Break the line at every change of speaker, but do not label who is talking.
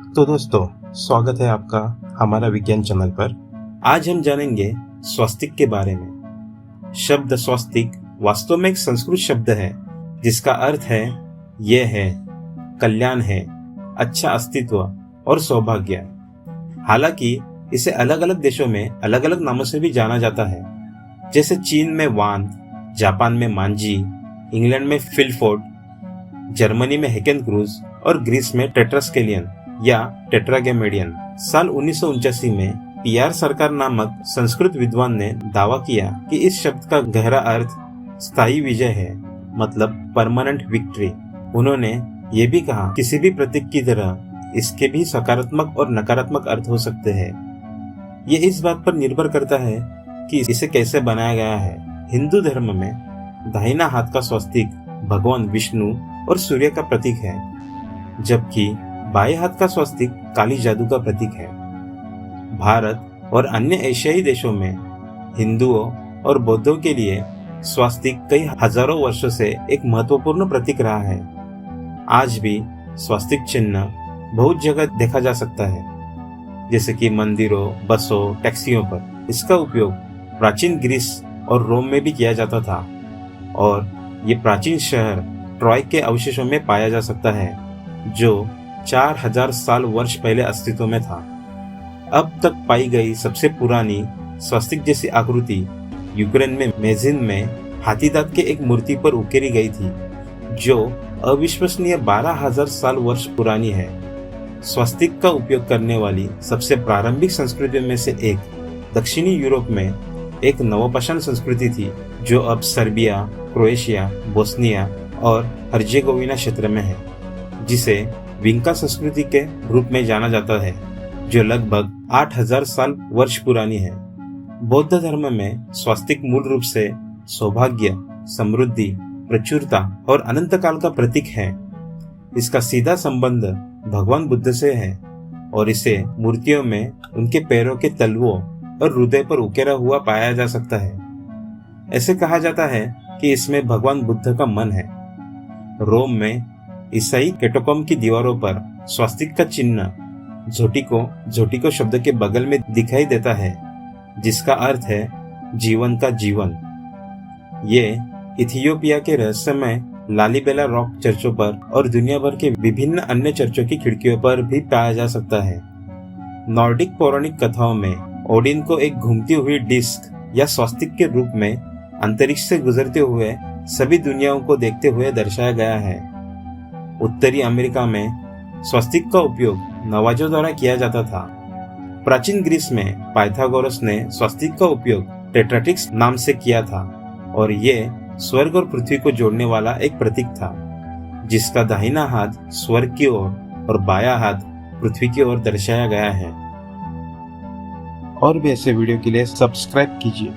तो दोस्तों, स्वागत है आपका हमारा विज्ञान चैनल पर। आज हम जानेंगे स्वास्तिक के बारे में। शब्द स्वास्तिक वास्तव में एक संस्कृत शब्द है जिसका अर्थ है ये है, कल्याण है, अच्छा अस्तित्व और सौभाग्य। हालांकि इसे अलग अलग देशों में अलग अलग नामों से भी जाना जाता है, जैसे चीन में वान, जापान में मांजी, इंग्लैंड में फिलफोर्ड, जर्मनी में हेकेन क्रूज और ग्रीस में टेट्रास्केलियन या टेट्रागेमेडियन। साल 1989 में पीआर सरकार नामक संस्कृत विद्वान ने दावा किया कि इस शब्द का गहरा अर्थ स्थायी विजय है, मतलब परमानेंट विक्ट्री। उन्होंने ये भी कहा, किसी भी प्रतीक की तरह इसके भी सकारात्मक और नकारात्मक अर्थ हो सकते हैं। ये इस बात पर निर्भर करता है कि इसे कैसे बनाया गया है। हिंदू धर्म में दाहिना हाथ का स्वास्तिक भगवान विष्णु और सूर्य का प्रतीक है, जबकि बाएं हाथ का स्वास्तिक काली जादू का प्रतीक है। भारत और अन्य एशियाई देशों में हिंदुओं और बौद्धों के लिए स्वास्तिक कई हजारों वर्षों से एक महत्वपूर्ण प्रतीक रहा है। आज भी स्वास्तिक चिन्ह बहुत जगह देखा जा सकता है, जैसे कि मंदिरों, बसों, टैक्सियों पर। इसका उपयोग प्राचीन ग्रीस और रोम में भी किया जाता था और ये प्राचीन शहर ट्रॉय के अवशेषों में पाया जा सकता है, जो 4000 साल वर्ष पहले अस्तित्व में था। अब तक पाई गई सबसे पुरानी स्वास्तिक जैसी आकृति यूक्रेन में मेजिन में हाथी दांत के एक मूर्ति पर उकेरी गई थी, जो अविश्वसनीय 12000 साल वर्ष पुरानी है। स्वास्तिक का उपयोग करने वाली सबसे प्रारंभिक संस्कृतियों में से एक दक्षिणी यूरोप में एक नवपाषाण संस्कृति थी, जो अब सर्बिया, क्रोएशिया, बोस्निया और हर्जेगोविना क्षेत्र में है, जिसे विंका संस्कृति के रूप में जाना जाता है, जो लगभग 8000 साल वर्ष पुरानी है। बौद्ध धर्म में स्वास्तिक मूल रूप से सौभाग्य, समृद्धि, प्रचुरता और अनंत काल का प्रतीक है। इसका सीधा संबंध भगवान बुद्ध से है और इसे मूर्तियों में उनके पैरों के तलवों और हृदय पर उकेरा हुआ पाया जा सकता है। ऐसे कहा जाता है कि इसमें भगवान बुद्ध का मन है। रोम में ईसाई कैटोकॉम की दीवारों पर स्वास्तिक का चिन्ह झोटिको शब्द के बगल में दिखाई देता है, जिसका अर्थ है जीवन का जीवन। ये इथियोपिया के रहस्यमय लालीबेला रॉक चर्चों पर और दुनिया भर के विभिन्न अन्य चर्चों की खिड़कियों पर भी पाया जा सकता है। नॉर्डिक पौराणिक कथाओं में ओडिन को एक घूमती हुई डिस्क या स्वास्तिक के रूप में अंतरिक्ष से गुजरते हुए सभी दुनियाओं को देखते हुए दर्शाया गया है। उत्तरी अमेरिका में स्वास्तिक का उपयोग नवाजों द्वारा किया जाता था। प्राचीन ग्रीस में पाइथागोरस ने स्वास्तिक का उपयोग टेट्राटिक्स नाम से किया था और ये स्वर्ग और पृथ्वी को जोड़ने वाला एक प्रतीक था, जिसका दाहिना हाथ स्वर्ग की ओर और बायां हाथ पृथ्वी की ओर दर्शाया गया है।
और भी ऐसे वीडियो के लिए सब्सक्राइब कीजिए।